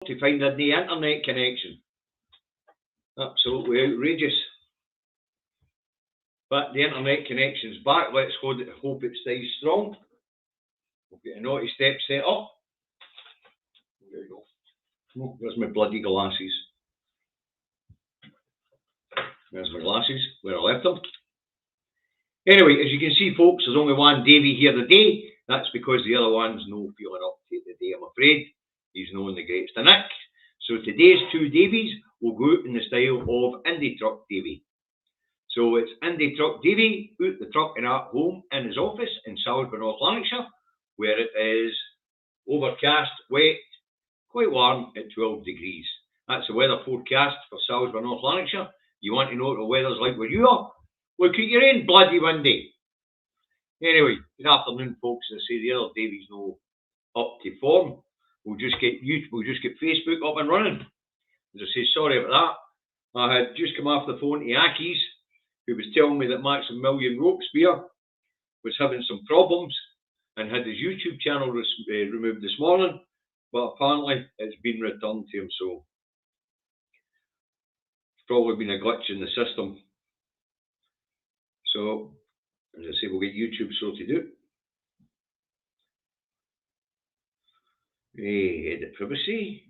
to find a new internet connection. Absolutely outrageous. But the internet connection's back. Let's hope it stays strong. We'll get a naughty step set up. There you go. Oh, there's my bloody glasses. There's my glasses, where I left them. Anyway, as you can see, folks, there's only one Davy here today. That's because the other one's no feeling up to today, I'm afraid. He's known the greatest of Nick. So today's two Davies will go out in the style of Indie Truck Davy. So it's Indie Truck Davy out the truck and at home in his office in Salisbury, North Lanarkshire, where it is overcast, wet, quite warm at 12 degrees. That's the weather forecast for Salisbury, North Lanarkshire. You want to know what the weather's like where you are? Look at your own bloody windy. Anyway, good afternoon, folks. As I say, the other Davies no up to form. We'll just get Facebook up and running. As I say, sorry about that. I had just come off the phone to Aki's, who was telling me that Maximilian Robespierre was having some problems and had his YouTube channel removed this morning, but apparently it's been returned to him, so it's probably been a glitch in the system. So, as I say, we'll get YouTube sorted out. Edit privacy,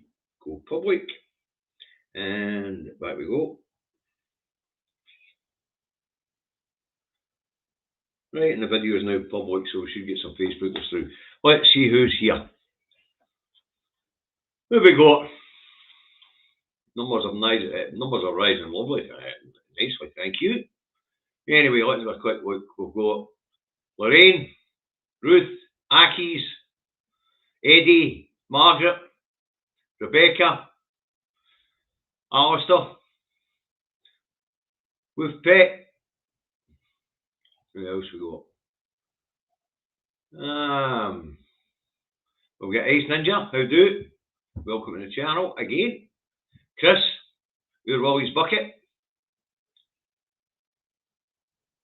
go public, and back we go. Right, and the video is now public, so we should get some Facebookers through. Let's see who's here. Who we got? Numbers are rising lovely, nicely, thank you. Anyway, let's have a quick look. We've got Lorraine, Ruth, Aki's, Eddie, Margaret, Rebecca, Alistair, with Pet. Who else we got? We've got Ace Ninja, how do? Welcome to the channel again. Chris, your Wally's Bucket.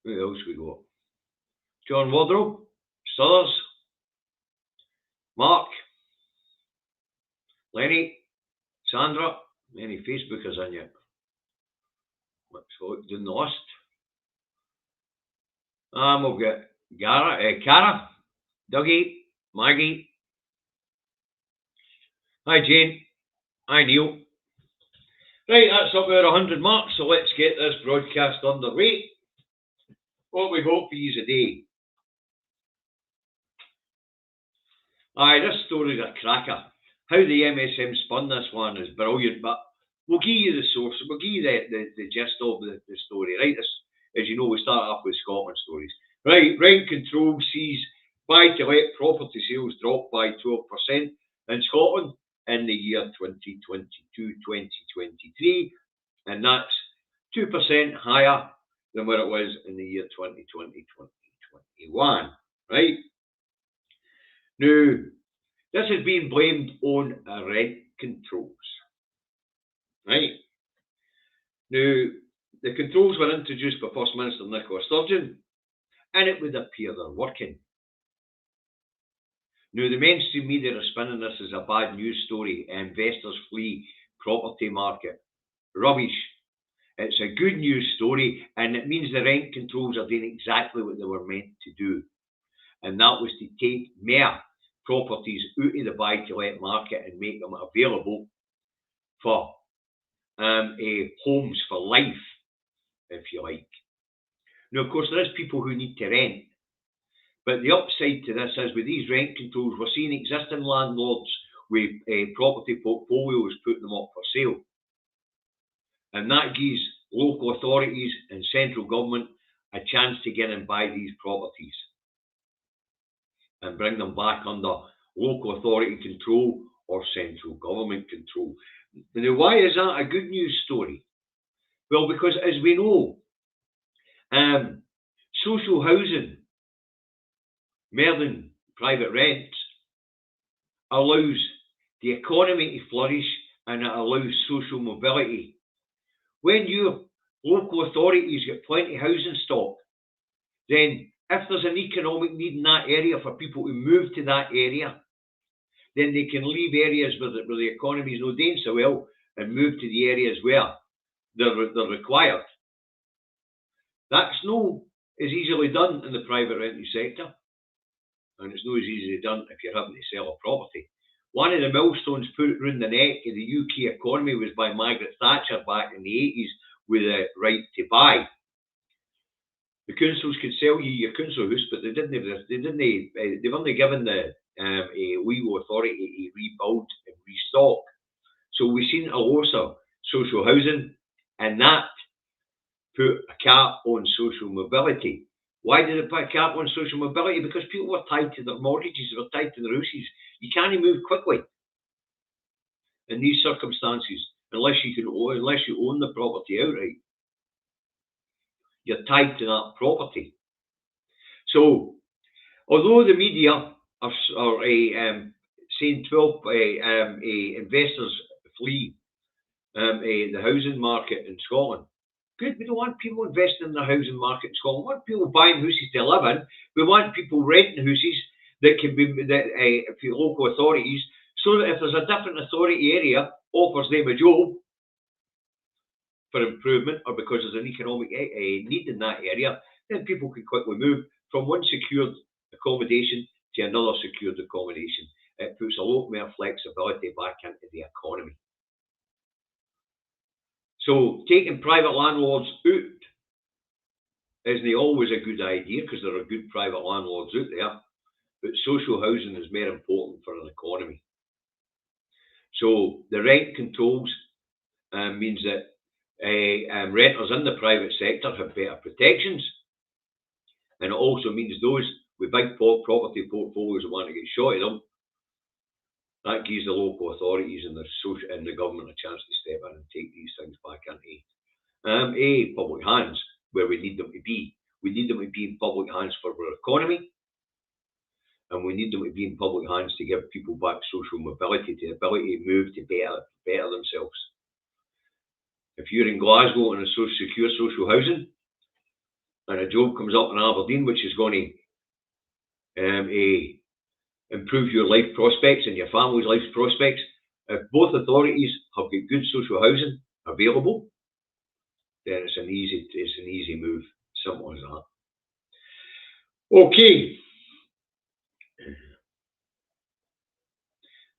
Who else we got? John Wardrobe, Suthers, Mark, Lenny, Sandra, any Facebookers in yet? Let's look down the list. We've got Cara, Dougie, Maggie. Hi Jane. Hi Neil. Right, that's up our 100 mark, so let's get this broadcast underway. What we got for you today? Aye, this story's a cracker. How the MSM spun this one is brilliant, but we'll give you the source, we'll give you the gist of the story, right? As you know, we start off with Scotland stories. Right, rent control sees buy-to-let property sales drop by 12% in Scotland in the year 2022-2023, and that's 2% higher than what it was in the year 2020-2021, right? Now, this has been blamed on rent controls, right? Now, the controls were introduced by First Minister Nicola Sturgeon, and it would appear they're working. Now, the mainstream media are spinning this as a bad news story. Investors flee property market. Rubbish. It's a good news story, and it means the rent controls are doing exactly what they were meant to do. And that was to take more properties out of the buy-to-let market and make them available for homes for life, if you like. Now, of course, there is people who need to rent. But the upside to this is with these rent controls, we're seeing existing landlords with property portfolios putting them up for sale. And that gives local authorities and central government a chance to get and buy these properties and bring them back under local authority control or central government control. Now, why is that a good news story? Well, because as we know, social housing, more than private rents, allows the economy to flourish and it allows social mobility. When your local authorities get plenty of housing stock, then if there's an economic need in that area for people to move to that area, then they can leave areas where the economy is not doing so well and move to the areas where they're required. That's no as easily done in the private rental sector, and it's not as easily done if you're having to sell a property. One of the millstones put round the neck of the UK economy was by Margaret Thatcher back in the 80s with a right to buy. The councils could sell you your council house, but they weren't given the legal authority to rebuild and restock. So we've seen a loss of social housing, and that put a cap on social mobility. Why did it put a cap on social mobility? Because people were tied to their mortgages, they were tied to their houses. You can't move quickly in these circumstances unless you own the property outright. You're tied to that property. So, although the media are saying 12 investors flee the housing market in Scotland, good. We don't want people investing in the housing market in Scotland. We want people buying houses to live in. We want people renting houses that can be for local authorities, so that if there's a different authority area offers them a job for improvement, or because there's an economic need in that area, then people can quickly move from one secured accommodation to another secured accommodation. It puts a lot more flexibility back into the economy. So taking private landlords out isn't always a good idea, because there are good private landlords out there, but social housing is more important for an economy. So the rent controls means that renters in the private sector have better protections, and it also means those with big property portfolios that want to get shot at them, that gives the local authorities and the government a chance to step in and take these things back into public hands where we need them to be. We need them to be in public hands for our economy, and we need them to be in public hands to give people back social mobility, the ability to move to better themselves. If you're in Glasgow and a secure social housing, and a job comes up in Aberdeen which is going to improve your life prospects and your family's life prospects, if both authorities have got good social housing available, then it's an easy move. Simple as that. Okay.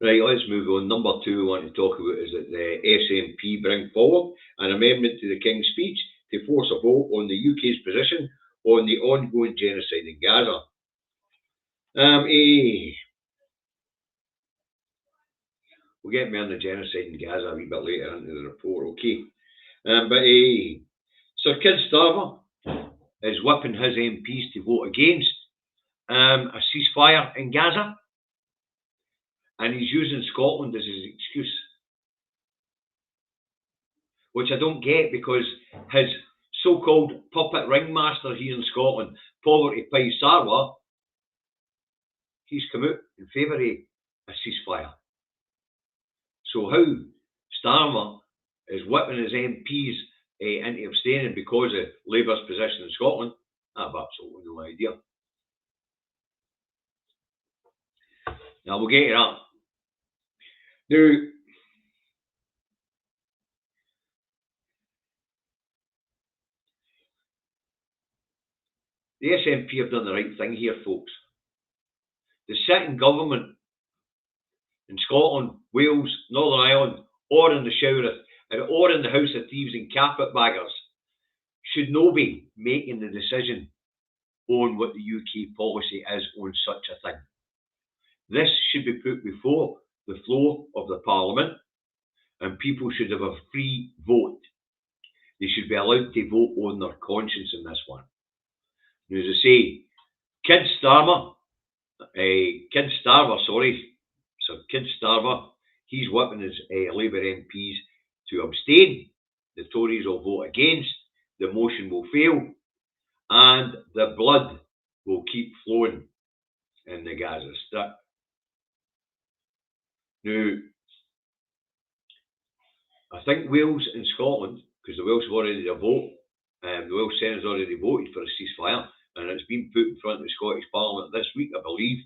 Right, let's move on. Number 2 we want to talk about is that the SNP bring forward an amendment to the King's Speech to force a vote on the UK's position on the ongoing genocide in Gaza. We'll get more on the genocide in Gaza a wee bit later into the report, okay? But Sir Keir Starmer is whipping his MPs to vote against a ceasefire in Gaza, and he's using Scotland as his excuse, which I don't get, because his so-called puppet ringmaster here in Scotland, Poverty Pie Sarwar, he's come out in favour of a ceasefire. So how Starmer is whipping his MPs into abstaining because of Labour's position in Scotland, I have absolutely no idea. Now we'll get to that. Now, the SNP have done the right thing here, folks. The sitting government in Scotland, Wales, Northern Ireland, or in the or in the House of Thieves and carpetbaggers should not be making the decision on what the UK policy is on such a thing. This should be put before the floor of the Parliament, and people should have a free vote. They should be allowed to vote on their conscience in this one. Now, as I say, Sir Keir Starmer, he's whipping his Labour MPs to abstain. The Tories will vote against, the motion will fail, and the blood will keep flowing in the Gaza Strip. Now, I think Wales and Scotland, because the Welsh have already a vote, the Welsh Senate's already voted for a ceasefire, and it's been put in front of the Scottish Parliament this week, I believe.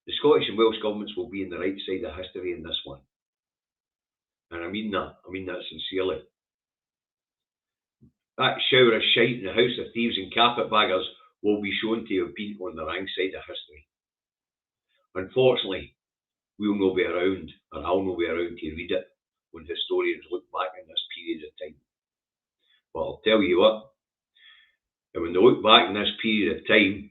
The Scottish and Welsh governments will be on the right side of history in this one. And I mean that sincerely. That shower of shite in the House of Thieves and carpetbaggers will be shown to have been on the wrong side of history. Unfortunately, we'll not be around, or I'll not be around to read it when historians look back in this period of time. But I'll tell you what, when they look back in this period of time,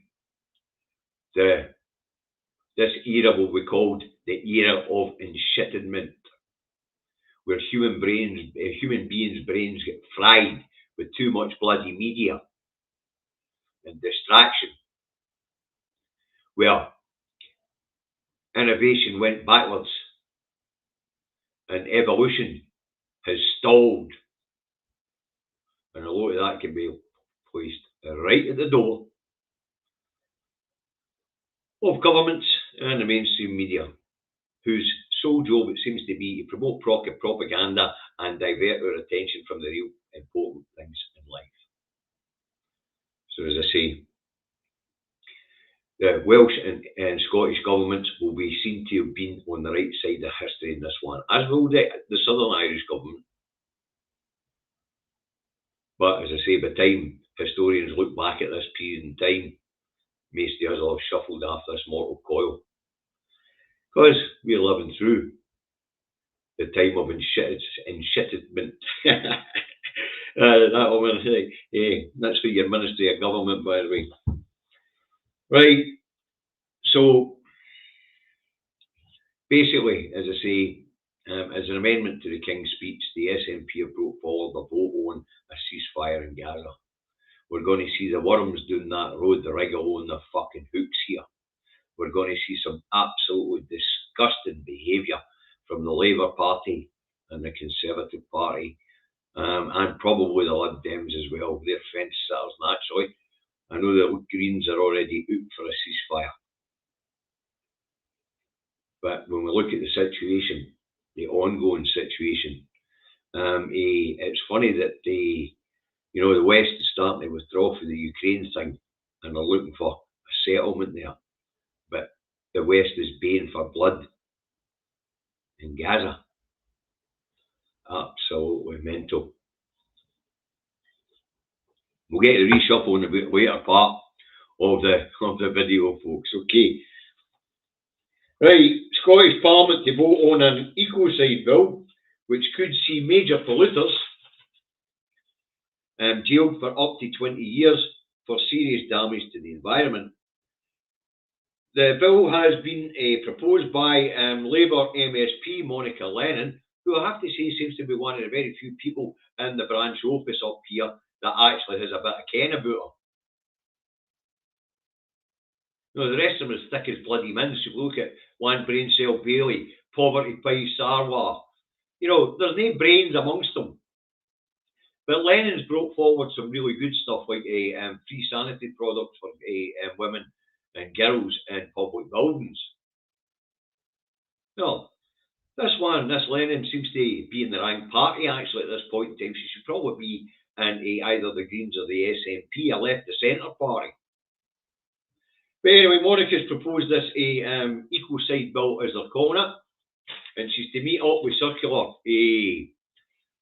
this era will be called the era of enshitment, where human beings' brains get fried with too much bloody media and distraction, where innovation went backwards and evolution has stalled. And a lot of that can be placed right at the door of governments and the mainstream media, whose sole job it seems to be to promote propaganda and divert our attention from the real important things in life. So as I say, the Welsh and Scottish governments will be seen to have been on the right side of history in this one, as will the Southern Irish government. But as I say, by the time historians look back at this period in time, most of us will have shuffled after this mortal coil. Because we're living through the time of enshitment. That woman, that's for your Ministry of Government, by the way. Right, so basically, as I say, as an amendment to the King's speech, the SNP have brought forward a vote on a ceasefire in Gaza. We're going to see the worms doing that road, the rigolo and the fucking hooks here. We're going to see some absolutely disgusting behaviour from the Labour Party and the Conservative Party, and probably the Lib Dems as well. They're fence sitters naturally. I know the Greens are already out for a ceasefire. But when we look at the situation, the ongoing situation, it's funny that the West is starting to withdraw from the Ukraine thing and they're looking for a settlement there. But the West is baying for blood in Gaza. Absolutely mental. We'll get the reshuffle in the later part of the video, folks. Okay. Right, Scottish Parliament to vote on an ecocide bill, which could see major polluters jailed for up to 20 years for serious damage to the environment. The bill has been proposed by Labour MSP Monica Lennon, who I have to say seems to be one of the very few people in the branch office up here that actually has a bit of ken about her. No, the rest of them is thick as bloody mince. You look at Land Brain Cell Bailey, Poverty Pie Sarwar. There's no brains amongst them. But Lennon's brought forward some really good stuff like free sanitary products for women and girls in public buildings. No, this Lennon seems to be in the wrong party actually at this point in time. She should probably be in either the Greens or the SNP, a left-to-centre party. But anyway, Monica's proposed this ecocide bill, as they're calling it, and she's to meet up with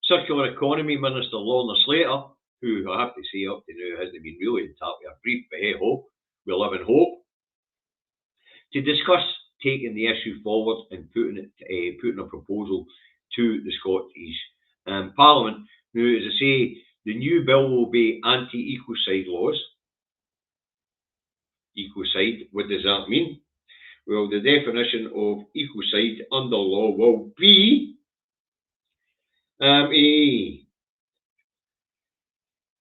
Circular Economy Minister Lorna Slater, who I have to say up to now hasn't been really in top of her brief, but hey ho, we live in hope, to discuss taking the issue forward and putting a proposal to the Scottish Parliament. Now, as I say, the new bill will be anti-ecocide laws. Ecocide, what does that mean? Well, the definition of ecocide under law will be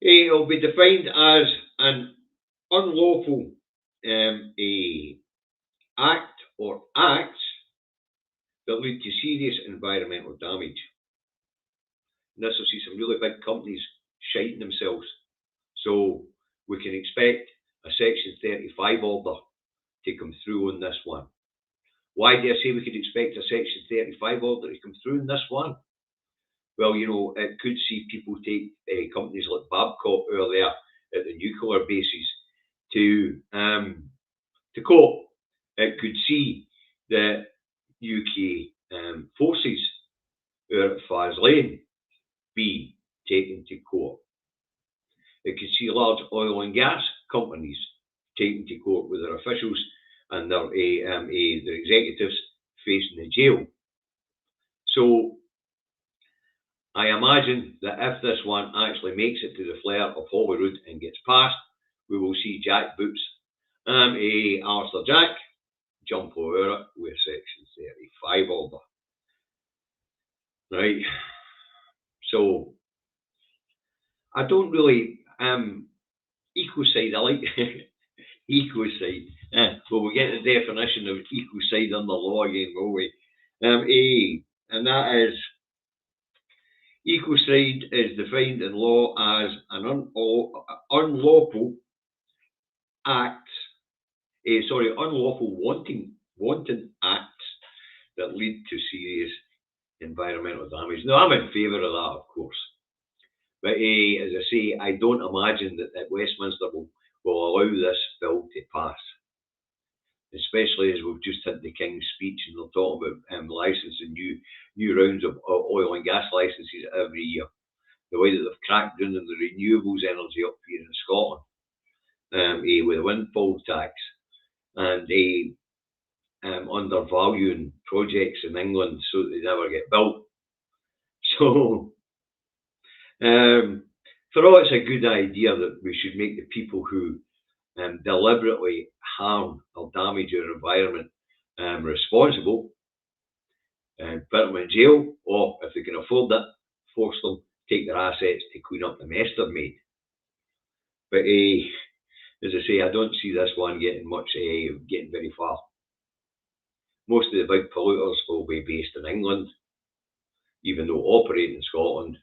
it will be defined as an unlawful act or acts that lead to serious environmental damage. And this will see some really big companies shiting themselves. So we can expect a Section 35 order to come through on this one. Why do I say we could expect a Section 35 order to come through on this one? Well, it could see people take companies like Babcock over there at the nuclear bases to court it could see the UK forces out at Faslane be taken to court. It could see large oil and gas companies taken to court with their officials and their executives facing the jail. So I imagine that if this one actually makes it to the flare of Holyrood and gets passed, we will see Jack Boots, Alistair Jack, jump over it with Section 35 order. Right. So I don't really ecocide. I like ecocide. But we'll get the definition of ecocide under law again, will we? And that is ecocide is defined in law as an unlawful act. Unlawful wanton acts that lead to serious environmental damage. Now, I'm in favour of that, of course. But as I say, I don't imagine that Westminster will allow this bill to pass. Especially as we've just had the King's speech and they'll talk about licensing new rounds of oil and gas licenses every year. The way that they've cracked down on the renewables energy up here in Scotland, with a windfall tax, and undervaluing projects in England so that they never get built. So, for all it's a good idea that we should make the people who deliberately harm or damage our environment responsible, put them in jail, or if they can afford it, force them to take their assets to clean up the mess they've made. But as I say, I don't see this one getting very far. Most of the big polluters will be based in England, even though operate in Scotland,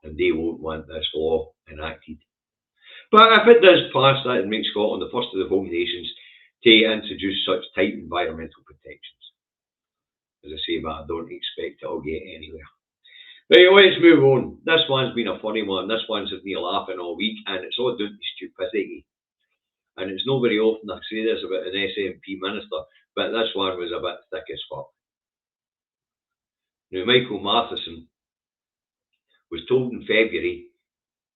and they won't want this law enacted. But if it does pass, that would make Scotland the first of the home nations to introduce such tight environmental protections. As I say, but I don't expect it'll get anywhere. Right, let's move on. This one's been a funny one. This one's had me laughing all week, and it's all down to stupidity. And it's not very often I say this about an SNP minister, but this one was a bit thick as fuck. Now, Michael Matheson was told in February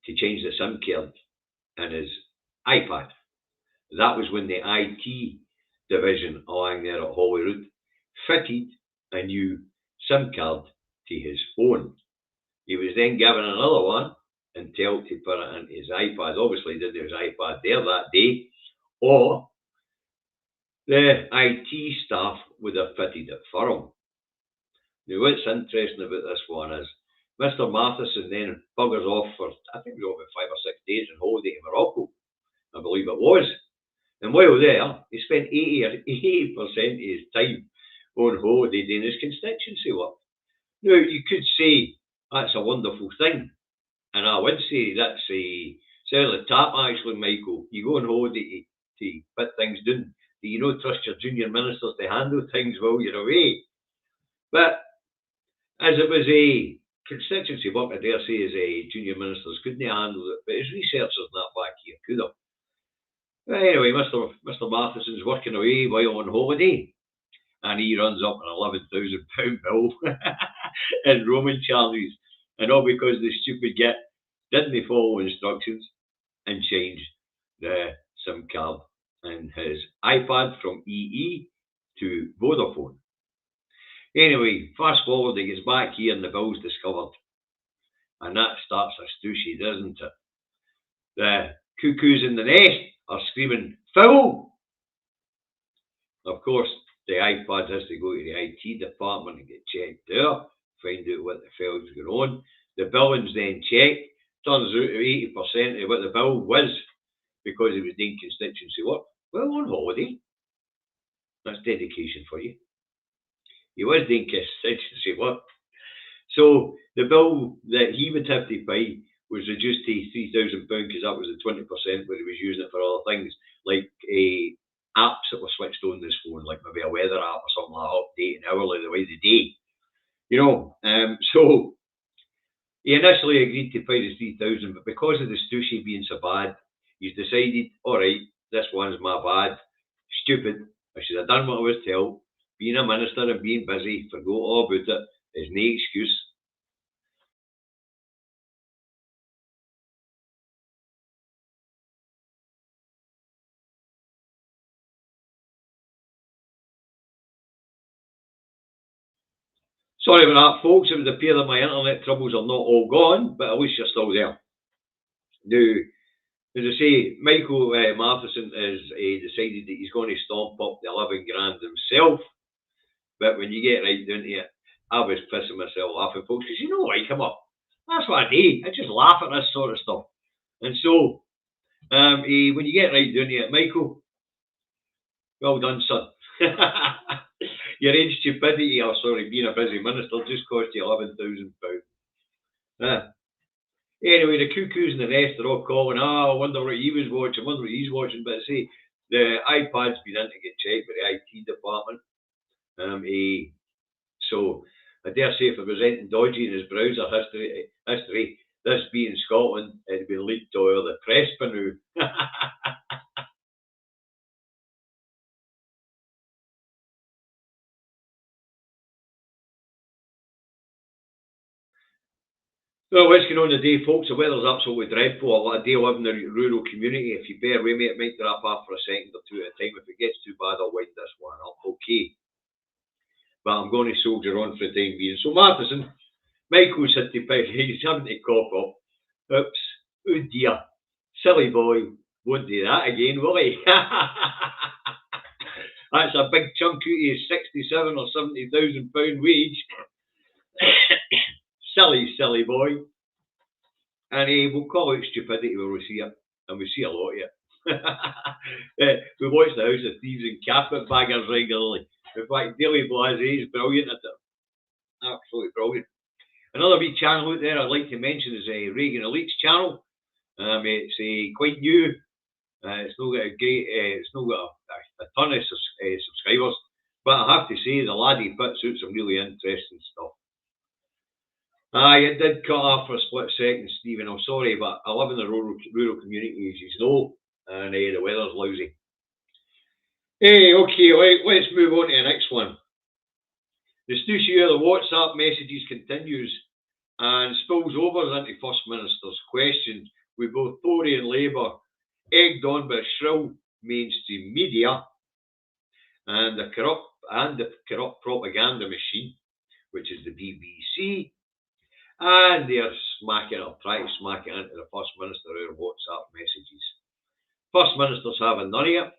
to change the SIM card in his iPad. That was when the IT division along there at Holyrood fitted a new SIM card to his phone. He was then given another one and told to put it into his iPad. Obviously, he didn't have his iPad there that day, or the IT staff would have fitted it for him. Now, what's interesting about this one is Mr. Matheson then buggers off for, I think it was over 5 or 6 days on holiday to Morocco, I believe it was. And while there, he spent 80% of his time on holiday doing his constituency work. Now, you could say that's a wonderful thing. And I would say that's certainly tap, actually, Michael. You go on holiday to put things down. Do you not trust your junior ministers to handle things while you're away? But as it was a constituency work, I dare say, as a junior ministers couldn't handle it, but as researchers and that back here could have. But anyway, Mr. Matheson's working away while on holiday, and he runs up an £11,000 bill in roaming charges, and all because the stupid git didn't follow instructions and change the SIM card in his iPad from EE to Vodafone. Anyway, fast forward, he gets back here and the bill's discovered. And that starts a stooshy, doesn't it? The cuckoos in the nest are screaming, "Foul!" Of course, the iPad has to go to the IT department and get checked there, find out what the hell's going on. The billing's then checked. Turns out 80% of what the bill was because he was doing constituency work. Well, on holiday. That's dedication for you. He was doing constituency work. So the bill that he would have to pay was reduced to £3,000 because that was the 20% where he was using it for other things, like apps that were switched on this phone, like maybe a weather app or something like that, updating hourly the way they day. So he initially agreed to pay the £3,000, but because of the stooshy being so bad, he's decided, all right, this one's my bad, stupid, I should have done what I was told. Being a minister and being busy, forgot all about it, is no excuse. Sorry about that, folks. It would appear that my internet troubles are not all gone, but at least you're still there. Now, as I say, Michael Matheson has decided that he's going to stomp up the 11 grand himself. But when you get right down to it, I was pissing myself laughing, folks, because you know, like, come on, that's what I do. I just laugh at this sort of stuff. And so, when you get right down to it, Michael, well done, son. Your age stupidity, or sorry, being a busy minister just cost you £11,000. Anyway, the cuckoos and the rest are all calling, I wonder what he was watching, I wonder what he's watching. But see, the iPad's been in to get checked by the IT department. So I dare say if there was anything dodgy in his browser history, this being Scotland, it'd been leaked to all the press by now. Well, what's going on today, folks? The weather's absolutely dreadful. I do live in a rural community. If you bear with me, it might drop off for a second or two at a time. If it gets too bad, I'll wind this one up. Okay. But I'm going to soldier on for the time being. So, Matheson, Michael's had to pick. He's having to cough up. Oops. Oh dear. Silly boy. Won't do that again, will he? That's a big chunk out of his 67 or 70,000 pound wage. silly boy. And we'll call it stupidity when we see it, and we see a lot of it. We watch the House of Thieves and carpetbaggers regularly. In fact, Daily Blase is brilliant at it. Absolutely brilliant. Another wee channel out there I'd like to mention is Reagan Elite's channel. It's quite new. It's not got it's not got a ton of subscribers, but I have to say the laddie puts out some really interesting stuff. It did cut off for a split second, Stephen. I'm sorry, but I live in the rural community, as you know, and the weather's lousy. Hey, okay, let's move on to the next one. The stoosh here, the WhatsApp messages continues and spills over into First Minister's questions with both Tory and Labour egged on by shrill mainstream media and the corrupt propaganda machine, which is the BBC. And they're trying to smack it into the First Minister over WhatsApp messages. First Minister's having none of it,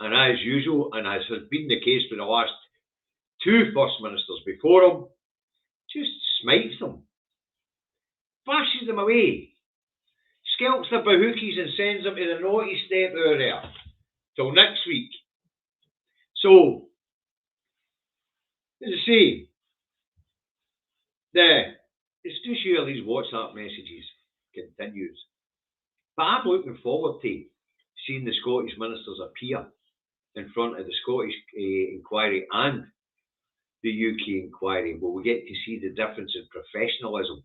and as usual, and as has been the case for the last two First Ministers before him, just smites them, flashes them away, scalps their bahookies and sends them to the naughty step over there, till next week. So, as I say, the stoosh of these WhatsApp messages continues. But I'm looking forward to seeing the Scottish ministers appear in front of the Scottish inquiry and the UK inquiry, where we get to see the difference in professionalism.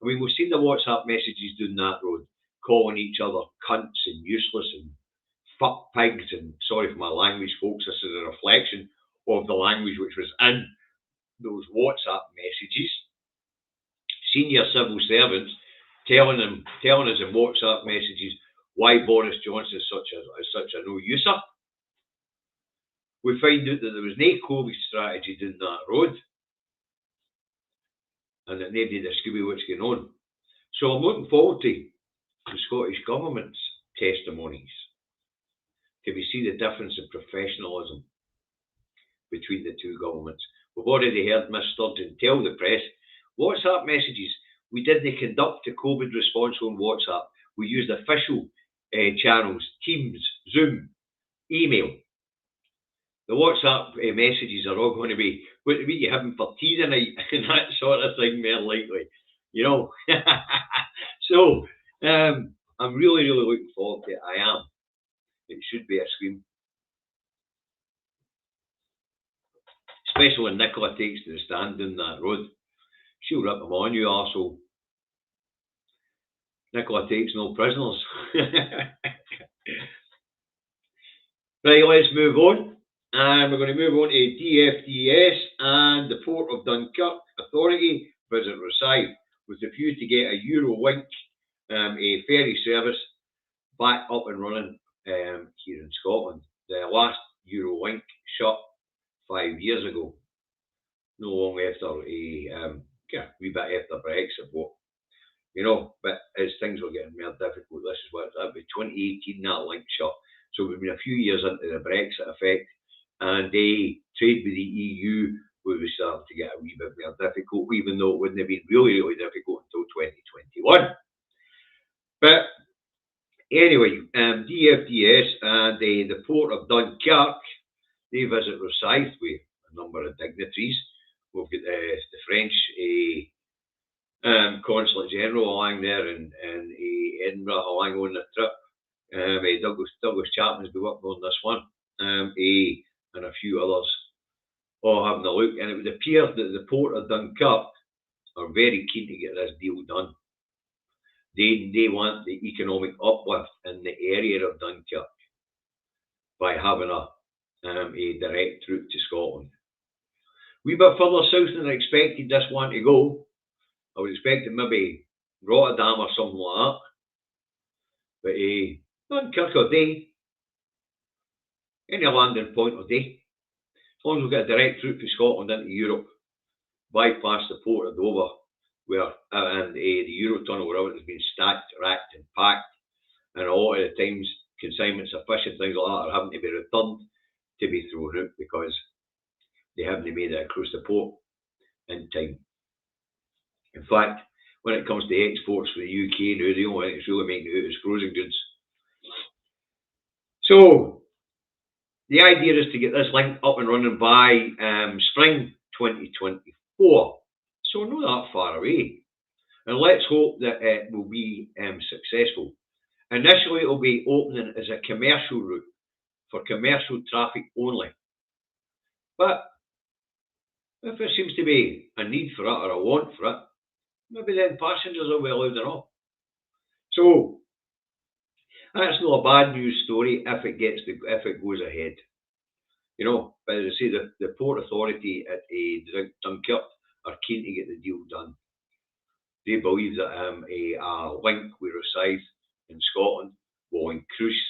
I mean, we've seen the WhatsApp messages down that road, calling each other cunts and useless and fuck pigs, and sorry for my language, folks, this is a reflection of the language which was in those WhatsApp messages. Senior civil servants telling us in WhatsApp messages why Boris Johnson is such a no-user. We find out that there was no COVID strategy down that road, and that nobody did Scooby what's going on. So I'm looking forward to the Scottish Government's testimonies to see the difference in professionalism between the two governments. We've already heard Miss Sturgeon tell the press, WhatsApp messages, we didn't conduct a COVID response on WhatsApp. We used official channels, Teams, Zoom, email. The WhatsApp messages are all going to be what you having for tea tonight and that sort of thing, more likely, you know. So I'm really looking forward to it. I am. It should be a scream. Especially when Nicola takes to the stand down that road. She'll rip them on, you arsehole. Nicola takes no prisoners. Right, let's move on. And we're going to move on to DFDS and the Port of Dunkirk Authority visit Rosyth with the view to get a Eurolink, a ferry service back up and running here in Scotland. The last Eurolink shut 5 years ago, no long after a wee bit after Brexit, but as things were getting more difficult, this is what that'd be 2018 that link shut. So we've been a few years into the Brexit effect, and trade with the EU was starting to get a wee bit more difficult, even though it wouldn't have been really, really difficult until 2021. But anyway, DFDS and the Port of Dunkirk, they visit Rosyth with a number of dignitaries. We've got the French Consulate General along there in Edinburgh along on the trip. Douglas Chapman's been working on this one. And a few others all having a look. And it would appear that the Port of Dunkirk are very keen to get this deal done. They want the economic uplift in the area of Dunkirk by having a direct route to Scotland. Wee bit further south than I expected this one to go. I was expecting maybe Rotterdam or something like that. But Dunkirk or day. Any landing point or day. As long as we've got a direct route from Scotland into Europe, bypass the Port of Dover, where and the Eurotunnel where everything's been stacked, racked and packed, and a lot of the times consignments of fish and things like that are having to be returned to be thrown out because they haven't made it across the port in time. In fact, when it comes to exports for the UK now, the only thing it's really making it out is frozen goods. So the idea is to get this link up and running by spring 2024. So we're not that far away. And let's hope that it will be successful. Initially, it will be opening as a commercial route for commercial traffic only. But if there seems to be a need for it or a want for it, maybe then passengers will be allowed enough. So that's not a bad news story if it goes ahead. But as I say, the Port Authority at Dunkirk are keen to get the deal done. They believe that a link with Rosyth in Scotland will increase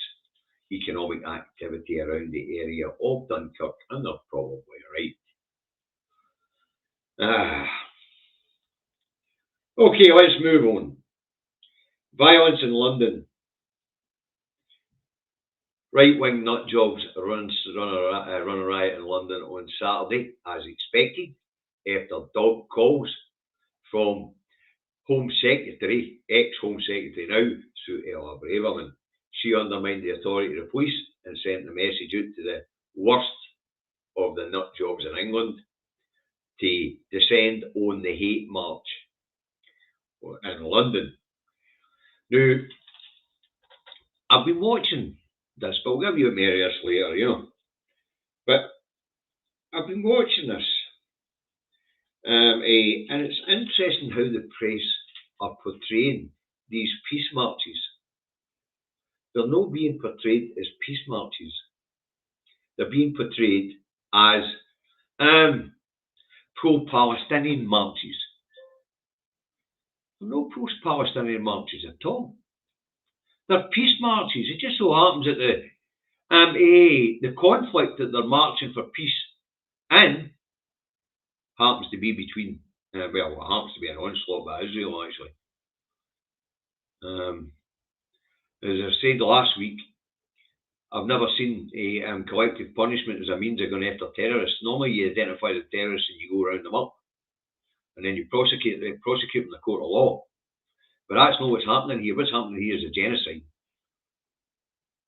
economic activity around the area of Dunkirk, and they're probably right. Okay, let's move on. Violence in London. Right-wing nutjobs run a riot in London on Saturday, as expected, after dog calls from Home Secretary, ex-Home Secretary now, Sue Ella Braverman. She undermined the authority of the police and sent the message out to the worst of the nutjobs in England to descend on the hate march in London. Now, I've been watching this, but I'll give you a more years later, But I've been watching this, and it's interesting how the press are portraying these peace marches. They're not being portrayed as peace marches. They're being portrayed as pro-Palestinian marches. They're no pro-Palestinian marches at all. They're peace marches. It just so happens that the conflict that they're marching for peace in happens to be between, it happens to be an onslaught by Israel, actually. As I said last week, I've never seen a collective punishment as a means of going after terrorists. Normally you identify the terrorists and you go round them up. And then you prosecute them in the court of law. But that's not what's happening here. What's happening here is a genocide.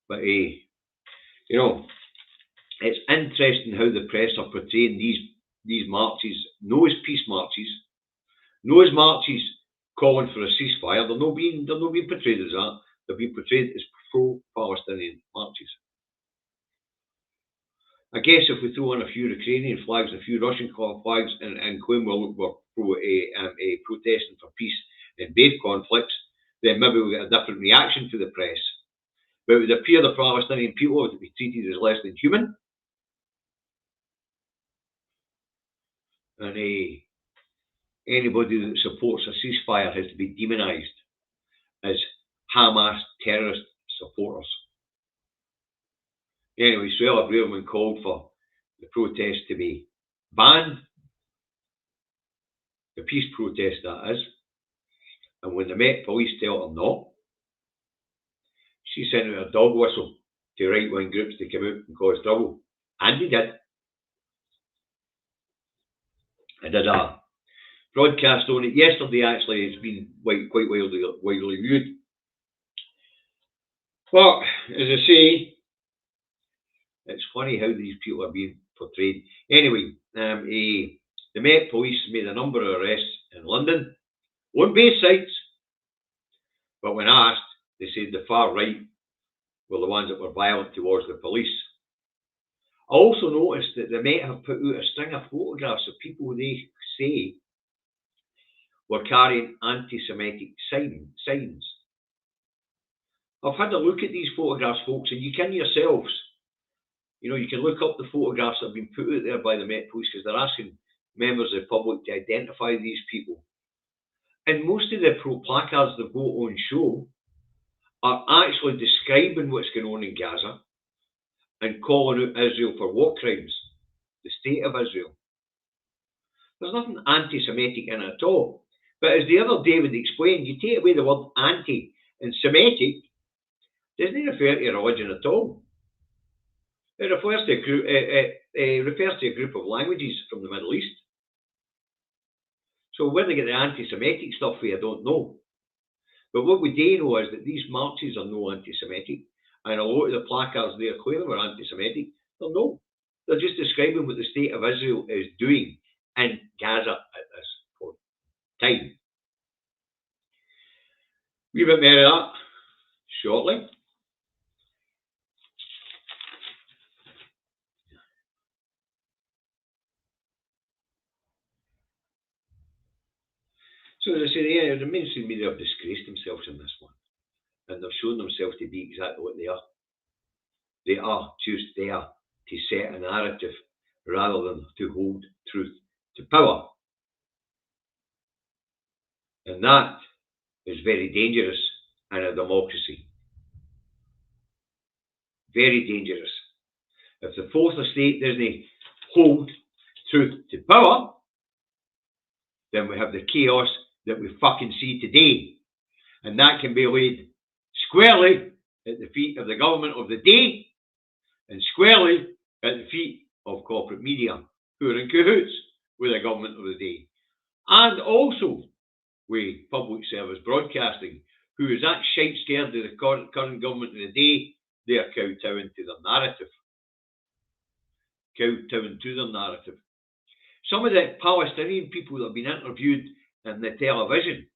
But, it's interesting how the press are portraying these marches, no as peace marches, no as marches calling for a ceasefire. They're not being portrayed as that. They're being portrayed as pro-Palestinian marches. I guess if we throw in a few Ukrainian flags and a few Russian flags and claim we're protesting for peace in both conflicts, then maybe we'll get a different reaction to the press. But it would appear the Palestinian people would be treated as less than human. and anybody that supports a ceasefire has to be demonised as Hamas terrorist supporters. Anyway, Suella Braverman called for the protest to be banned, the peace protest that is, and when the Met Police tell her not, she sent out a dog whistle to right-wing groups to come out and cause trouble. And they did. I did a broadcast on it yesterday, actually. It's been quite widely viewed. But, as I say, it's funny how these people are being portrayed. Anyway, the Met Police made a number of arrests in London on both sides. But when asked, they said the far right were the ones that were violent towards the police. I also noticed that the Met have put out a string of photographs of people they say were carrying anti-Semitic signs. I've had a look at these photographs, folks, and you can yourselves, you can look up the photographs that have been put out there by the Met Police because they're asking members of the public to identify these people. And most of the placards they've got on show are actually describing what's going on in Gaza and calling out Israel for war crimes, the state of Israel. There's nothing anti-Semitic in it at all. But as the other David explained, you take away the word anti and Semitic, doesn't refer to religion at all. It refers to a group of languages from the Middle East. So where they get the anti-Semitic stuff from, I don't know. But what we do know is that these marches are no anti-Semitic, and a lot of the placards there clearly were anti-Semitic. They're no. They're just describing what the state of Israel is doing in Gaza at this time. We've bit more of that shortly. So as I say, the mainstream media have disgraced themselves in this one. And they've shown themselves to be exactly what they are. They are just there to set a narrative rather than to hold truth to power. And that is very dangerous in a democracy. Very dangerous. If the fourth estate doesn't hold truth to power, then we have the chaos that we fucking see today. And that can be laid squarely at the feet of the government of the day and squarely at the feet of corporate media who are in cahoots with the government of the day. And also with public service broadcasting, who is that shite scared of the current government of the day. They are kowtowing to their narrative. Kowtowing to their narrative. Some of the Palestinian people that have been interviewed in the television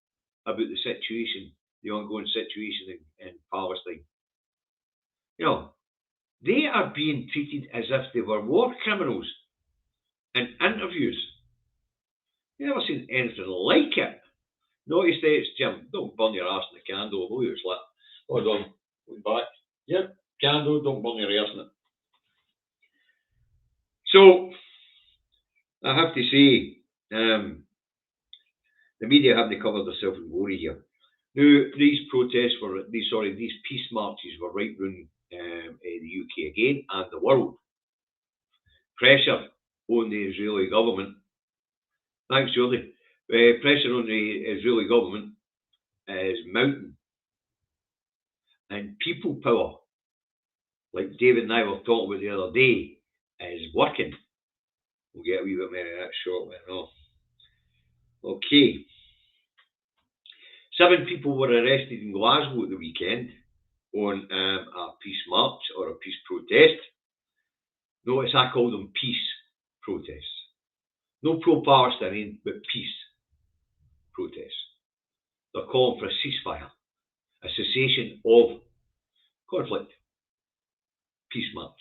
about the situation, the ongoing situation in Palestine, they are being treated as if they were war criminals in interviews. You never seen anything like it. Notice that it's Jim. Don't burn your arse in the candle. Oh, it's lit. Hold on. Going back. Yep. Candle. Don't burn your arse in it. So I have to say, the media haven't covered themselves in glory here. Now, these peace marches were right round the UK again and the world. Pressure on the Israeli government. Thanks, Jordy. Pressure on the Israeli government is mounting. And people power, like David and I were talking about the other day, is working. We'll get a wee bit more of that shortly. No. Okay. 7 people were arrested in Glasgow at the weekend on a peace march or a peace protest. Notice I call them peace protests. No pro-Palestinian, but peace protests. They're calling for a ceasefire, a cessation of conflict. Peace march.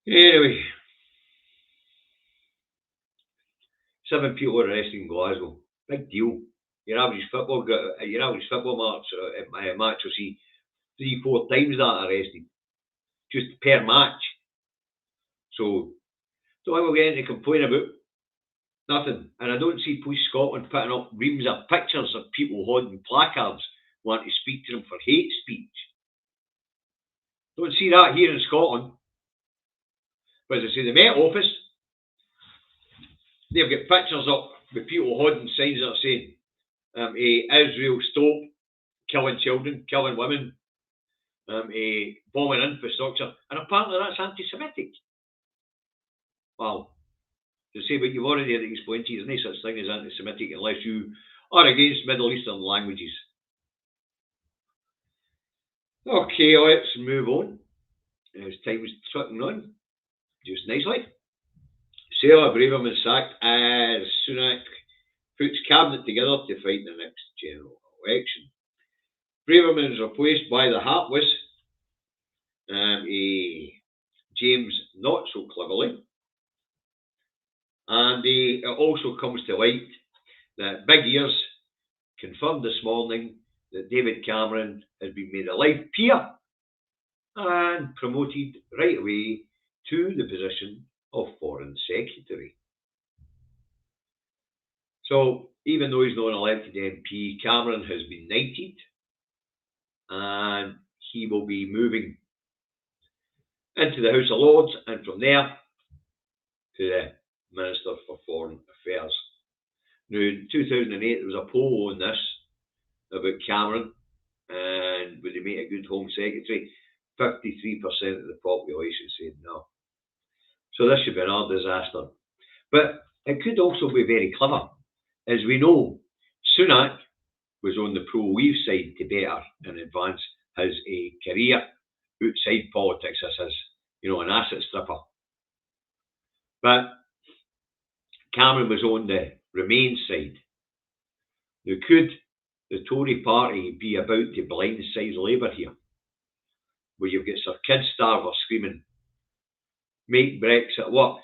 Anyway, 7 people were arrested in Glasgow. Big deal. Your average football match will see 3-4 times that arrested, just per match. So Don't think we'll get anything to complain about. Nothing. And I don't see Police Scotland putting up reams of pictures of people holding placards wanting to speak to them for hate speech. Don't see that here in Scotland. But as I say, the Met Office, they've got pictures up with people holding signs that are saying, Israel stop killing children, killing women, bombing infrastructure, and apparently that's anti-Semitic. Well, to say, but you've already explained to you, there's no such thing as anti-Semitic unless you are against Middle Eastern languages. Okay, let's move on. As time's ticking on, just nicely. Sarah Braverman sacked as Sunak puts cabinet together to fight the next general election. Braverman is replaced by the heartless James Not So Cleverly. And it also comes to light that Big Ears confirmed this morning that David Cameron has been made a life peer and promoted right away to the position of Foreign Secretary. So even though he's not an elected MP, Cameron has been knighted and he will be moving into the House of Lords and from there to the Minister for Foreign Affairs. Now, in 2008, there was a poll on this about Cameron and would he make a good Home Secretary? 53% of the population said no. So this should be another disaster. But it could also be very clever. As we know, Sunak was on the pro-Leave side to better and advance his career outside politics as his, an asset stripper. But Cameron was on the Remain side. Now, could the Tory party be about to blindside Labour here? Where you've got Sir Keir Starmer screaming, make Brexit work.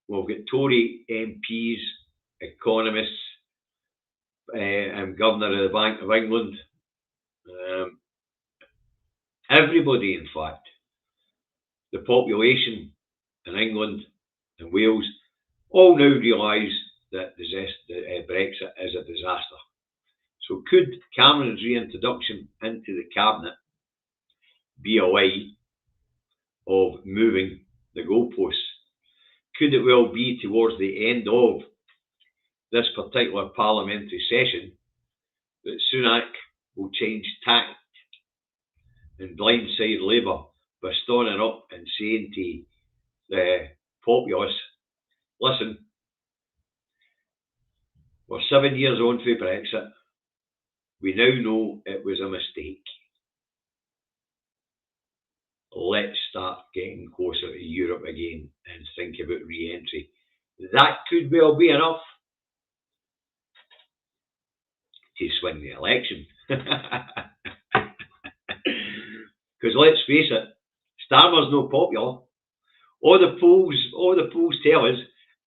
We've got Tory MPs, economists, and Governor of the Bank of England. Everybody, in fact. The population in England and Wales all now realise that Brexit is a disaster. So could Cameron's reintroduction into the cabinet be a way of moving the goalposts? Could it well be towards the end of this particular parliamentary session that Sunak will change tact and blindside Labour by standing up and saying to the populace, listen, we're 7 years on for Brexit. We now know it was a mistake. Let's start getting closer to Europe again and think about re-entry. That could well be enough to swing the election. Because let's face it, Starmer's not popular. All the polls tell us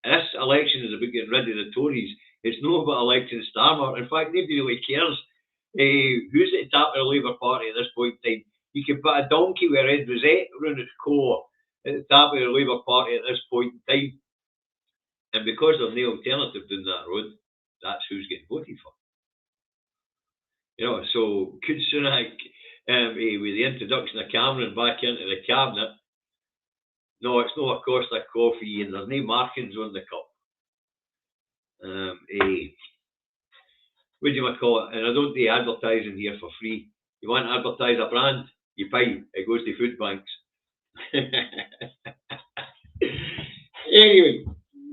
this election is about getting rid of the Tories. It's not about electing Starmer. In fact, nobody really cares who's at the top of the Labour Party at this point in time. You can put a donkey with a red rosette around its collar at the top of the Labour Party at this point in time. And because there's no alternative down that road, that's who's getting voted for. So could Sunak, with the introduction of Cameron back into the cabinet, no, it's not a Costa coffee and there's no markings on the cup. What do you call it? And I don't do advertising here for free. You want to advertise a brand, you pay. It goes to food banks. Anyway,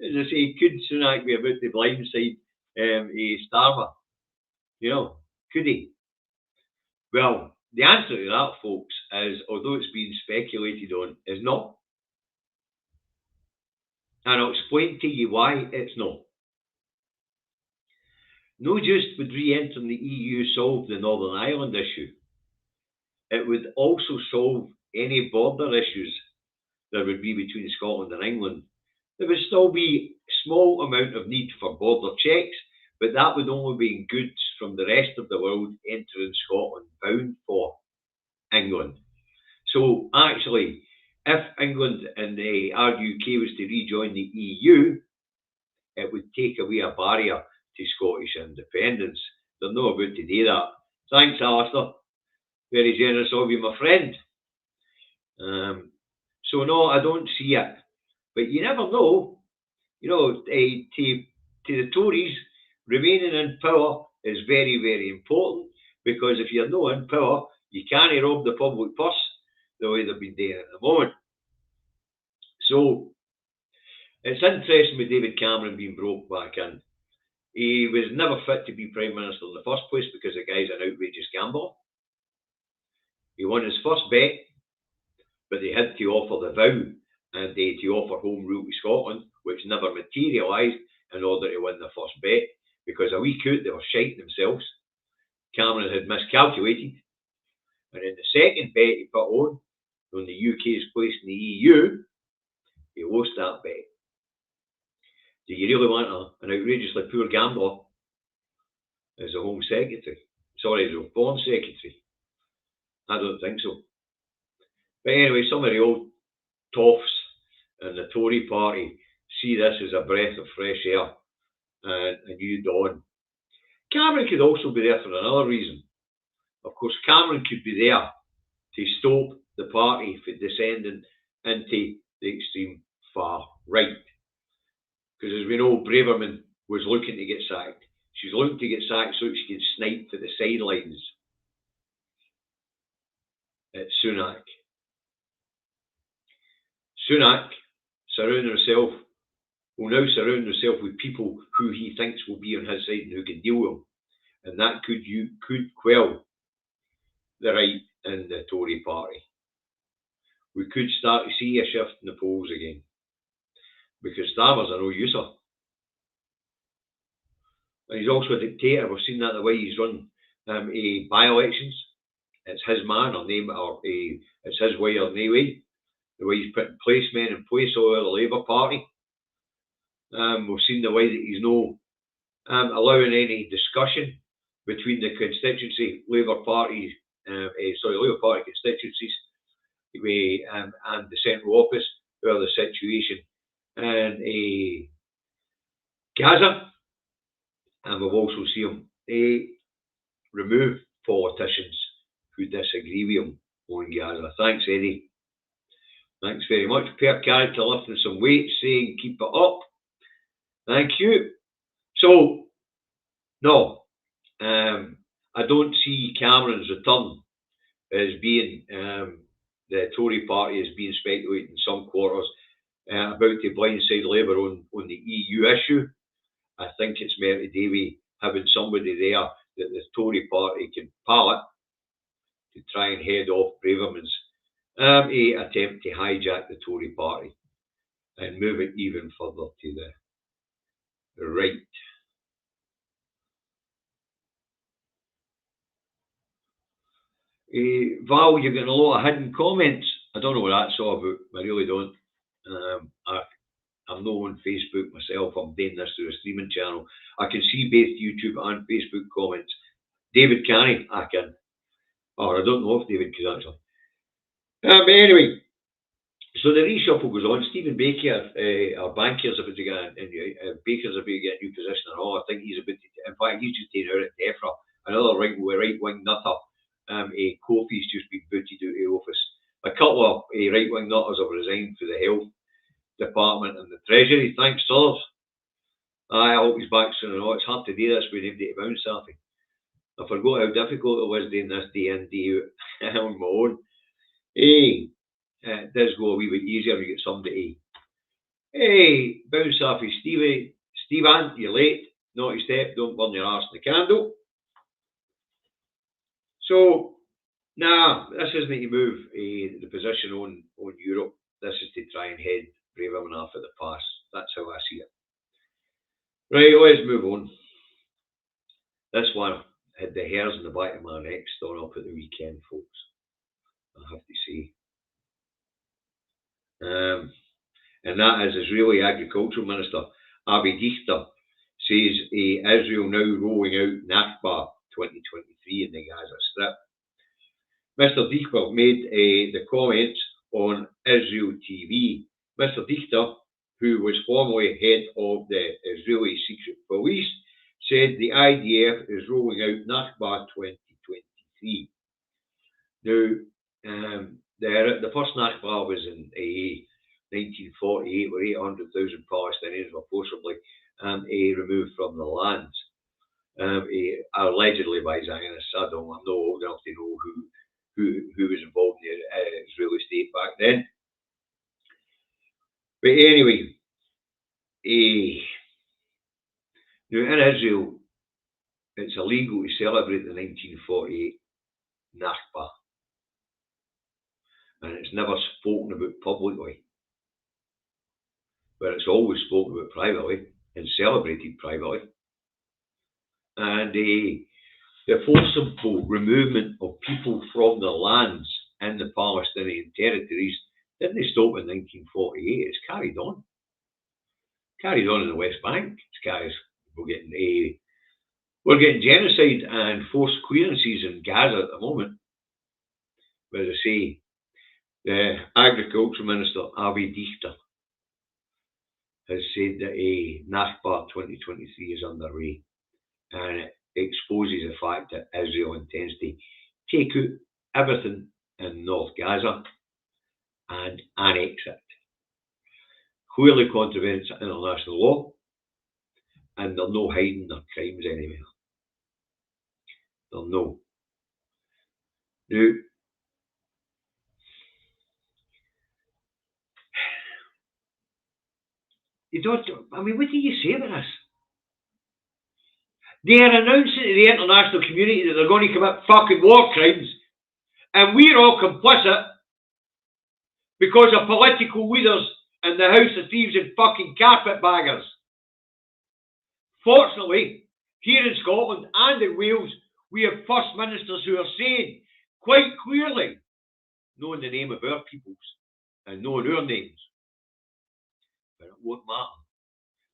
as I say, could Sunak be about the blindside Starmer? Could he? Well, the answer to that, folks, is although it's been speculated on, is not. And I'll explain to you why it's not. No just would re-entering the EU solve the Northern Ireland issue. It would also solve any border issues there would be between Scotland and England. There would still be a small amount of need for border checks, but that would only be goods from the rest of the world entering Scotland bound for England. So actually, if England and the RUK was to rejoin the EU, it would take away a barrier to Scottish independence. They're not about to do that. Thanks, Alistair. Very generous of you, my friend. So no, I don't see it. But you never know. To the Tories, remaining in power is very, very important, because if you're not in power, you can't rob the public purse the way they've been doing at the moment. So it's interesting with David Cameron being brought back in. He was never fit to be Prime Minister in the first place because the guy's an outrageous gambler. He won his first bet, but they had to offer the vow and to offer Home Rule to Scotland, which never materialised, in order to win the first bet, because a week out they were shiting themselves. Cameron had miscalculated, and in the second bet he put on the UK's place in the EU, he lost that bet. Do you really want an outrageously poor gambler as a Home Secretary? Sorry, as a Foreign Secretary? I don't think so. But anyway, some of the old toffs in the Tory party see this as a breath of fresh air and a new dawn. Cameron could also be there for another reason. Of course, Cameron could be there to stop the party from descending into the extreme far right. Because as we know, Braverman was looking to get sacked. She's looking to get sacked so she can snipe to the sidelines at Sunak. Sunak will now surround himself with people who he thinks will be on his side and who can deal with him. And that could quell the right in the Tory party. We could start to see a shift in the polls again, because Starmer's a no user. And he's also a dictator. We've seen that the way he's run by-elections. It's his man or name, it's his way or no way. The way he's putting placemen in place all of the Labour Party. We've seen the way that he's no allowing any discussion between the constituency Labour Party, Labour Party constituencies and the central office over the situation in Gaza. And we've also seen him remove politicians who disagree with him on Gaza. Thanks, Eddie. Thanks very much. Per character lifting some weight, saying keep it up. Thank you. So, no, I don't see Cameron's return as being the Tory party as being speculated in some quarters about to blindside Labour on the EU issue. I think it's Mary Davies having somebody there that the Tory party can pallet to try and head off Braverman's attempt to hijack the Tory party and move it even further to the right. Val, you're getting a lot of hidden comments. I don't know what that's all about. I really don't. I'm not on Facebook myself. I'm doing this through a streaming channel. I can see both YouTube and Facebook comments. David Canny, I can. Or I don't know if David could actually. But anyway, so the reshuffle goes on. Stephen Baker, our banker's about to get Baker's about to get a new position and all. I think he's about to, in fact, he's just taken out at DEFRA. Another right-wing nutter. Kofi's just been booted out of office. A couple of right-wing nutters have resigned for the health department and the treasury. Thanks, sirs. I hope he's back soon and all. It's hard to do this with anybody to bounce off. I forgot how difficult it was doing this day in, day out on my own. It does go a wee bit easier when you get somebody. Bounce off Stephen, you're late. Naughty step, don't burn your arse in the candle. So, this isn't to move the position on Europe. This is to try and head Braverman off at the pass. That's how I see it. Right, let's move on. This one had the hairs in the back of my neck stood up at the weekend, folks. I have to say. And that is Israeli Agricultural Minister Avi Dichter says Israel now rolling out Nakba 2023 in the Gaza Strip. Mr. Dichter made the comments on Israel TV. Mr. Dichter, who was formerly head of the Israeli Secret Police, said the IDF is rolling out Nakba 2023. Now, the first Nakba was in 1948, where 800,000 Palestinians were forcibly removed from the lands, allegedly by Zionists. I'm not old enough to know who was involved in the Israeli state back then. But anyway, now in Israel, it's illegal to celebrate the 1948 Nakba, and it's never spoken about publicly, but it's always spoken about privately and celebrated privately. And the forcible removal of people from their lands in the Palestinian territories didn't stop in 1948. It's carried on. Carried on in the West Bank. We're getting genocide and forced clearances in Gaza at the moment. But as I say, the Agriculture Minister Avi Dichter has said that Nakba 2023 is underway, and it exposes the fact that Israel intends to take out everything in North Gaza and annex it. Clearly contravenes international law, and they're no hiding their crimes anywhere. They're no. Now, what do you say about this? They are announcing to the international community that they're going to commit fucking war crimes, and we're all complicit because of political leaders in the House of Thieves and fucking carpetbaggers. Fortunately, here in Scotland and in Wales, we have First Ministers who are saying quite clearly, knowing the name of our peoples and knowing our names, but it won't matter,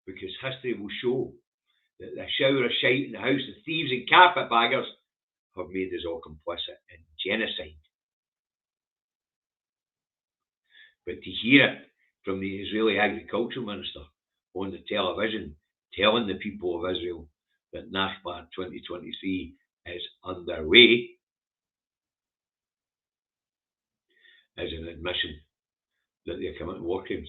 because history will show that the shower of shite in the House of Thieves and carpetbaggers have made us all complicit in genocide. But to hear it from the Israeli Agriculture Minister on the television telling the people of Israel that Nakba 2023 is underway is an admission that they're committing war crimes.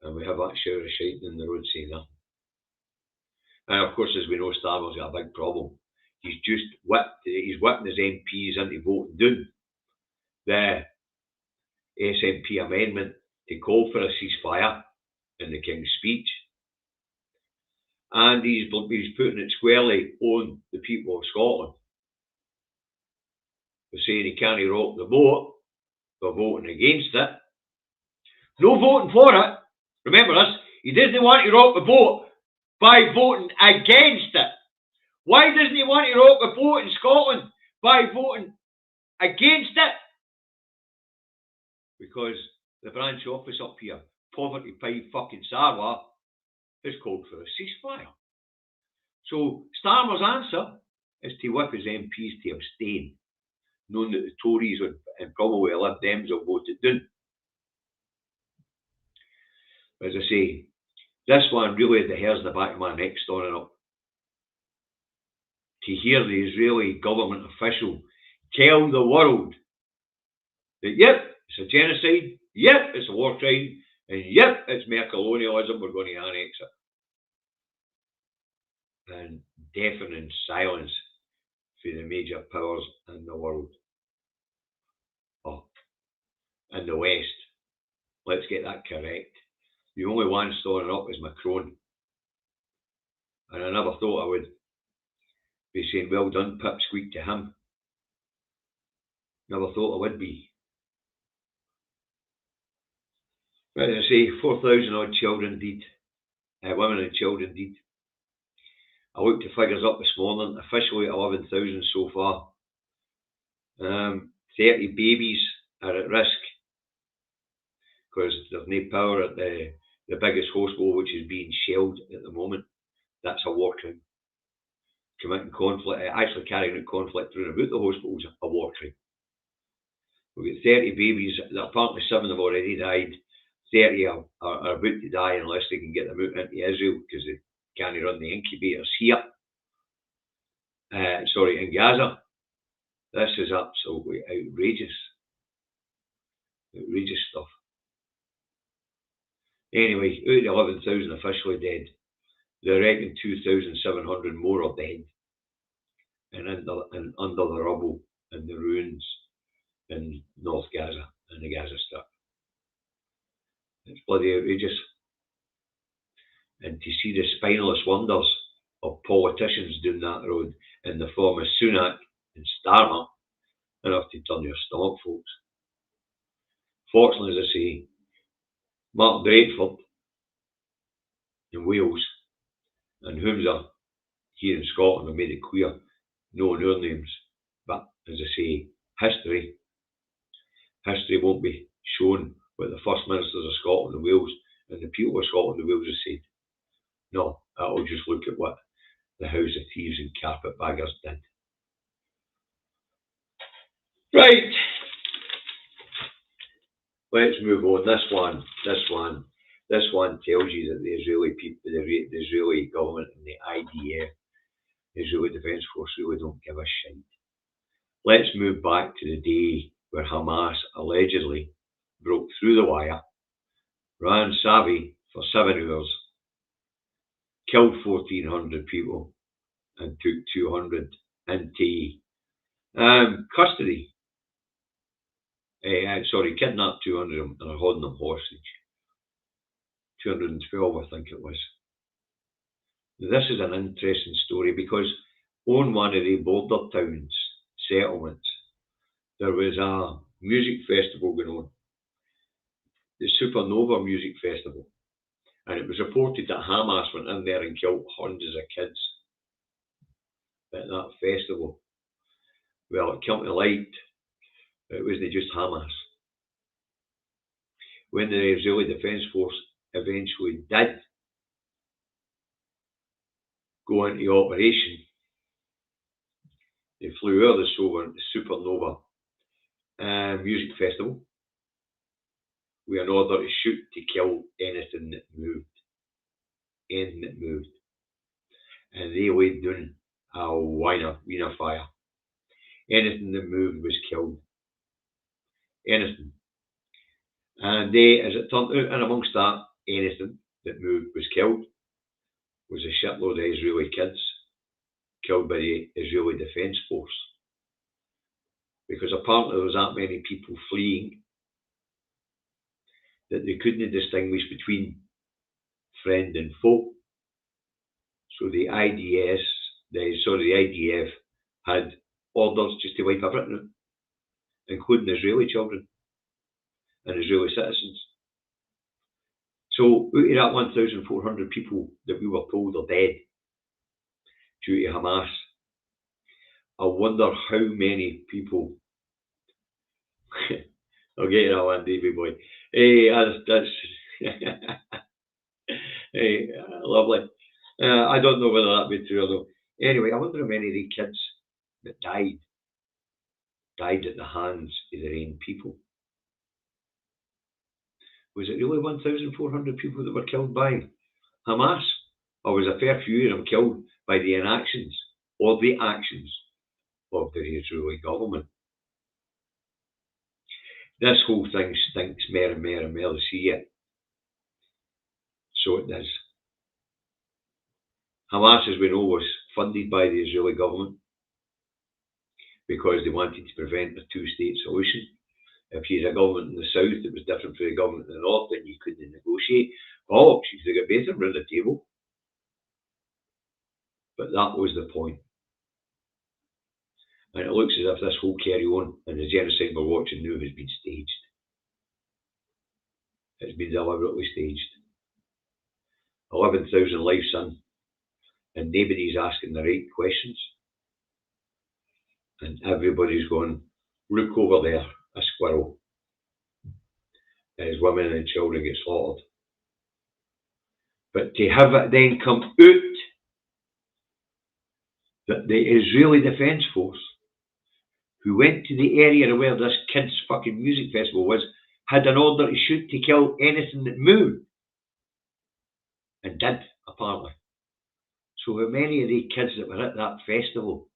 And we have that shower of shite in the road saying that. And of course, as we know, Starmer's got a big problem. He's whipping his MPs into voting down the SNP amendment to call for a ceasefire in the King's speech. And he's putting it squarely on the people of Scotland. They're saying he can't rock the boat for voting against it. No voting for it. Remember this, he doesn't want to rock the boat by voting against it. Why doesn't he want to rock the boat in Scotland by voting against it? Because the branch office up here, Poverty Pipe fucking Sarwar, has called for a ceasefire. So Starmer's answer is to whip his MPs to abstain, knowing that the Tories and probably the Lib Dems will vote it down. As I say, this one really had the hairs in the back of my neck standing up. To hear the Israeli government official tell the world that, yep, it's a genocide, yep, it's a war crime, and yep, it's mere colonialism, we're going to annex it. And deafening silence for the major powers in the world. Oh, in the West. Let's get that correct. The only one standing up is Macron. And I never thought I would be saying, well done, pipsqueak to him. Never thought I would be. But as I say, 4,000 odd children dead. Women and children dead. I looked the figures up this morning, officially 11,000 so far. 30 babies are at risk because there's no power at the biggest hospital, which is being shelled at the moment. That's a war crime. committing conflict, actually carrying out conflict through and about the hospitals, a war crime. We've got 30 babies, apparently 7 have already died. 30 are about to die unless they can get them out into Israel because they can't run the incubators here. In Gaza. This is absolutely outrageous. Outrageous stuff. Anyway, out of 11,000 officially dead, they reckon 2,700 more are dead and under the rubble and the ruins in North Gaza and the Gaza Strip. It's bloody outrageous. And to see the spineless wonders of politicians doing that road in the form of Sunak and Starmer, enough to turn your stomach, folks. Fortunately, as I say, Mark Drakeford in Wales and Humza here in Scotland have made it clear, knowing our names. But as I say, history won't be shown what the First Ministers of Scotland and Wales and the people of Scotland and Wales have said. No, it'll just look at what the House of Thieves and Carpetbaggers did. Right. Let's move on. This one tells you that the Israeli people, the Israeli government and the IDF, the Israeli Defence Force, really don't give a shit. Let's move back to the day where Hamas allegedly broke through the wire, ran savvy for 7 hours, killed 1,400 people, and took 200 into custody. Kidnapped 200 of them and are holding them hostage. 212, I think it was. This is an interesting story because on one of the border towns, settlements, there was a music festival going on, the Supernova Music Festival, and it was reported that Hamas went in there and killed hundreds of kids at that festival. Well, it came to light it wasn't just Hamas. When the Israeli Defence Force eventually did go into operation, they flew over the Supernova Music Festival with an order to shoot to kill anything that moved. Anything that moved. And they laid down a wiener fire. Anything that moved was killed. Anything. And they, as it turned out, and amongst that, anything that moved was killed. Was a shitload of Israeli kids killed by the Israeli Defence Force. Because apparently there was that many people fleeing that they couldn't distinguish between friend and foe. So the IDF had orders just to wipe everything out, including Israeli children and Israeli citizens. So out of that 1,400 people that we were told are dead due to Hamas, I wonder how many people. I'll get you that one, Davey boy. Hey, that's hey, lovely. I don't know whether that be true or not. Anyway, I wonder how many of the kids that died at the hands of their own people. Was it really 1,400 people that were killed by Hamas? Or was a fair few of them killed by the inactions or the actions of the Israeli government? This whole thing stinks more and more and more to see it. So it does. Hamas, as we know, was funded by the Israeli government because they wanted to prevent a two-state solution. If you had a government in the south that was different from the government in the north, then you couldn't negotiate. Oh, they got better around the table. But that was the point. And it looks as if this whole carry on and the genocide we're watching now has been staged. It's been deliberately staged. 11,000 lives in, and nobody's asking the right questions. And everybody's going, look over there, a squirrel. As women and children get slaughtered. But to have it then come out that the Israeli Defence Force, who went to the area where this kids' fucking music festival was, had an order to shoot to kill anything that moved. And did, apparently. So how many of the kids that were at that festival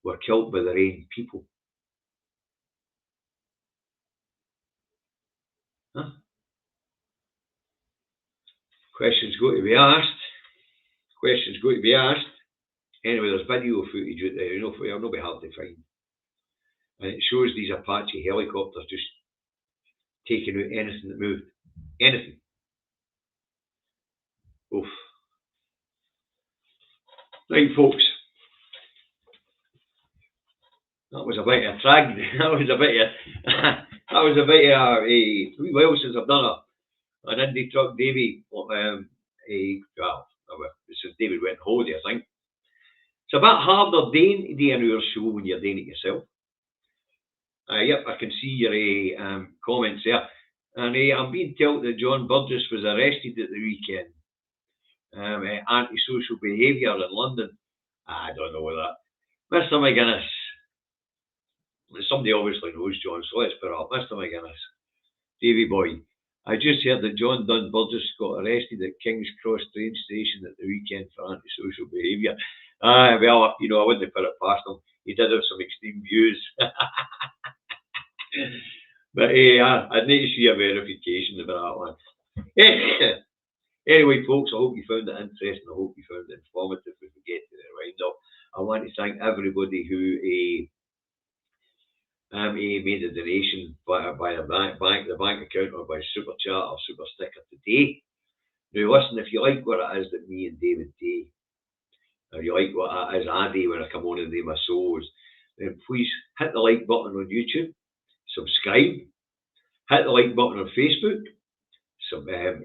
were killed by their own people? Huh? Questions got to be asked. Questions got to be asked. Anyway, there's video footage out there, it'll not be hard to find. And it shows these Apache helicopters just taking out anything that moved. Anything. Oof. Right, folks. That was a bit of a drag. That was a bit of a wee while since I've done an indie truck Davy. Since David went on holiday, I think. It's a bit harder doing an hour show when you're doing it yourself. Yep, I can see your comments there. And I'm being told that John Burgess was arrested at the weekend. Antisocial behaviour in London. I don't know that. Mr. McGuinness. Somebody obviously knows John, so let's put it up. Mr. McGuinness. Davy boy. I just heard that John Dunn Burgess got arrested at King's Cross train station at the weekend for antisocial behaviour. Well, I wouldn't put it past him. He did have some extreme views. But I'd need to see a verification of that one. Anyway, folks, I hope you found it interesting. I hope you found it informative. If we get to the round-up, I want to thank everybody who made a donation by the bank account, or by super chat or super sticker today. Now, listen, if you like what it is that me and David do, or you like what it is I do when I come on and do my shows, then please hit the like button on YouTube, subscribe, hit the like button on Facebook.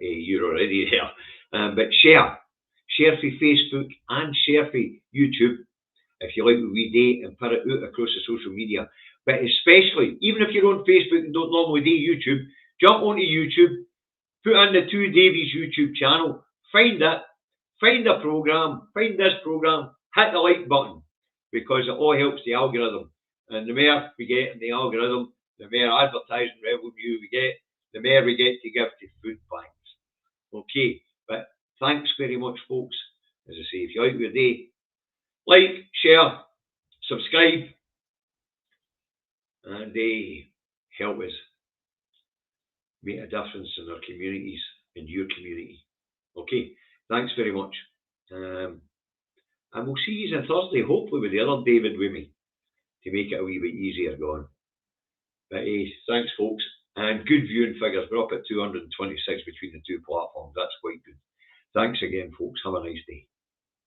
You're already there, but share for Facebook and share for YouTube if you like what we do, and put it out across the social media. But especially, even if you're on Facebook and don't normally do YouTube, jump onto YouTube, put in the Two Davies YouTube channel, find it, find the program, find this program, hit the like button, because it all helps the algorithm. And the more we get in the algorithm, the more advertising revenue we get, the more we get to give to food banks. Okay, but thanks very much, folks. As I say, if you like your day, like, share, subscribe, and help us make a difference in our communities, in your community. Okay, thanks very much. And we'll see you on Thursday, hopefully with the other David with me, to make it a wee bit easier going. But thanks, folks. And good viewing figures. We're up at 226 between the two platforms. That's quite good. Thanks again, folks. Have a nice day.